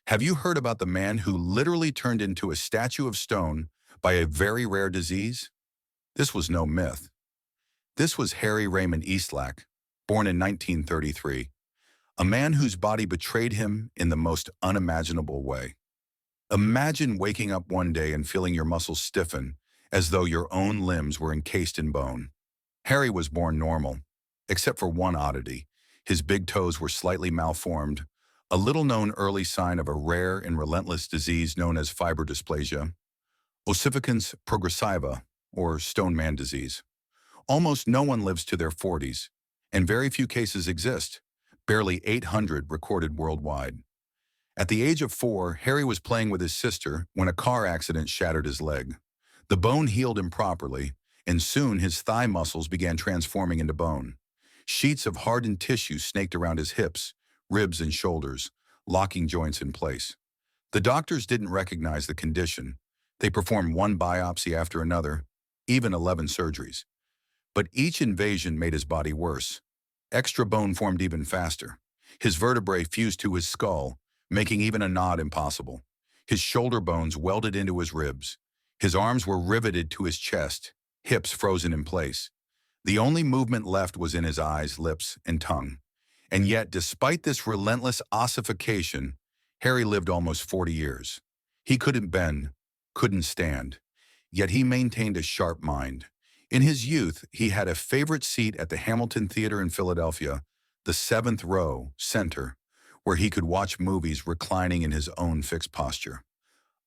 Have you heard about the man who literally turned into a statue of stone by a very rare disease? This was no myth. This was Harry Raymond Eastlack, born in 1933, a man whose body betrayed him in the most unimaginable way. Imagine waking up one day and feeling your muscles stiffen as though your own limbs were encased in bone. Harry was born normal, except for one oddity. His big toes were slightly malformed, a little-known early sign of a rare and relentless disease known as Fibrodysplasia Ossificans Progressiva, or stone man disease. Almost no one lives to their 40s, and very few cases exist, barely 800 recorded worldwide. At the age of 4, Harry was playing with his sister when a car accident shattered his leg. The bone healed improperly, and soon his thigh muscles began transforming into bone. Sheets of hardened tissue snaked around his hips, ribs, and shoulders, locking joints in place. The doctors didn't recognize the condition. They performed one biopsy after another, even 11 surgeries. But each invasion made his body worse. Extra bone formed even faster. His vertebrae fused to his skull, making even a nod impossible. His shoulder bones welded into his ribs. His arms were riveted to his chest, hips frozen in place. The only movement left was in his eyes, lips, and tongue. And yet, despite this relentless ossification, Harry lived almost 40 years. He couldn't bend, couldn't stand, yet he maintained a sharp mind. In his youth, he had a favorite seat at the Hamilton Theater in Philadelphia, the 7th row, center, where he could watch movies reclining in his own fixed posture.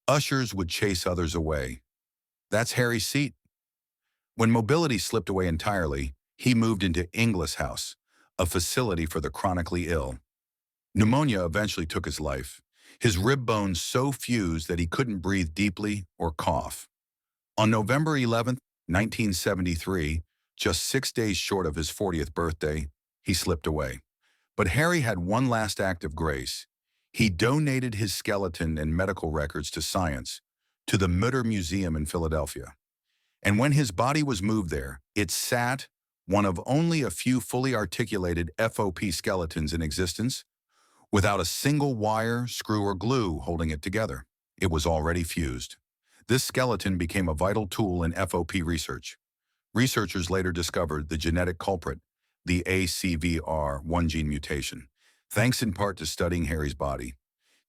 Ushers would chase others away. That's Harry's seat. When mobility slipped away entirely, he moved into Inglis House, a facility for the chronically ill. Pneumonia eventually took his life, his rib bones so fused that he couldn't breathe deeply or cough. On November 11, 1973, just 6 days short of his 40th birthday, he slipped away. But Harry had one last act of grace. He donated his skeleton and medical records to science, to the Mutter Museum in Philadelphia. And when his body was moved there, it sat, one of only a few fully articulated FOP skeletons in existence, without a single wire, screw, or glue holding it together. It was already fused. This skeleton became a vital tool in FOP research. Researchers later discovered the genetic culprit, the ACVR1 gene mutation, thanks in part to studying Harry's body,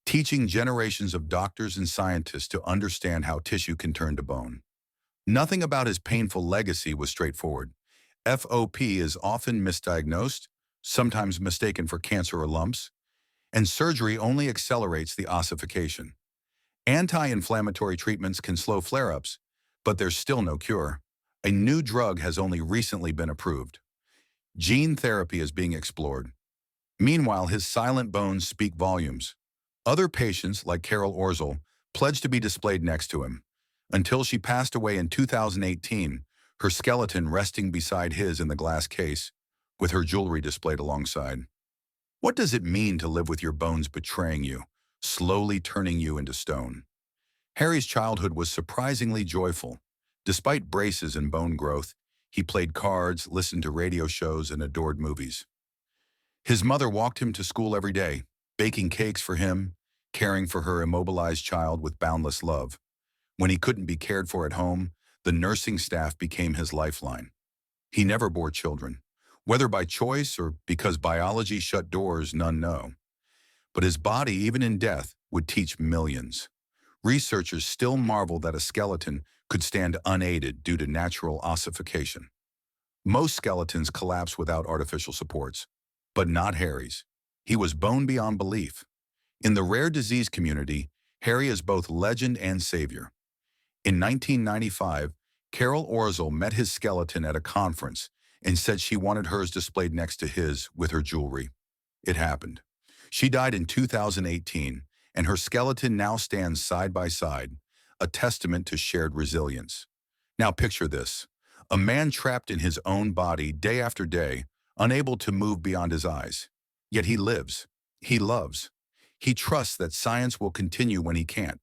teaching generations of doctors and scientists to understand how tissue can turn to bone. Nothing about his painful legacy was straightforward. FOP is often misdiagnosed, sometimes mistaken for cancer or lumps, and surgery only accelerates the ossification. Anti-inflammatory treatments can slow flare-ups, but there's still no cure. A new drug has only recently been approved. Gene therapy is being explored. Meanwhile, his silent bones speak volumes. Other patients, like Carol Orzel, pledged to be displayed next to him, until she passed away in 2018, her skeleton resting beside his in the glass case, with her jewelry displayed alongside. What does it mean to live with your bones betraying you, slowly turning you into stone? Harry's childhood was surprisingly joyful. Despite braces and bone growth, he played cards, listened to radio shows, and adored movies. His mother walked him to school every day, baking cakes for him, caring for her immobilized child with boundless love. When he couldn't be cared for at home, the nursing staff became his lifeline. He never bore children, whether by choice or because biology shut doors none know. But his body, even in death, would teach millions. Researchers still marvel that a skeleton could stand unaided due to natural ossification. Most skeletons collapse without artificial supports, but not Harry's. He was bone beyond belief. In the rare disease community, Harry is both legend and savior. In 1995, Carol Orzel met his skeleton at a conference and said she wanted hers displayed next to his with her jewelry. It happened. She died in 2018, and her skeleton now stands side by side, a testament to shared resilience. Now picture this: a man trapped in his own body day after day, unable to move beyond his eyes. Yet he lives. He loves. He trusts that science will continue when he can't.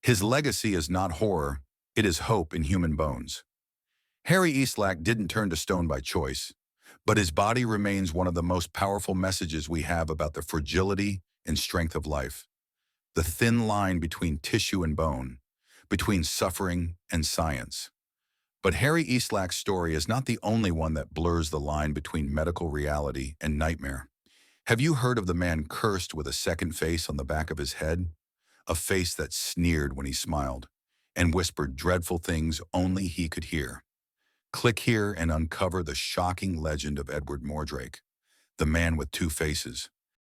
His legacy is not horror, it is hope in human bones. Harry Eastlack didn't turn to stone by choice, but his body remains one of the most powerful messages we have about the fragility and strength of life. the thin line between tissue and bone, between suffering and science. But Harry Eastlack's story is not the only one that blurs the line between medical reality and nightmare. Have you heard of the man cursed with a second face on the back of his head? A face that sneered when he smiled and whispered dreadful things only he could hear. Click here and uncover the shocking legend of Edward Mordrake, the man with two faces.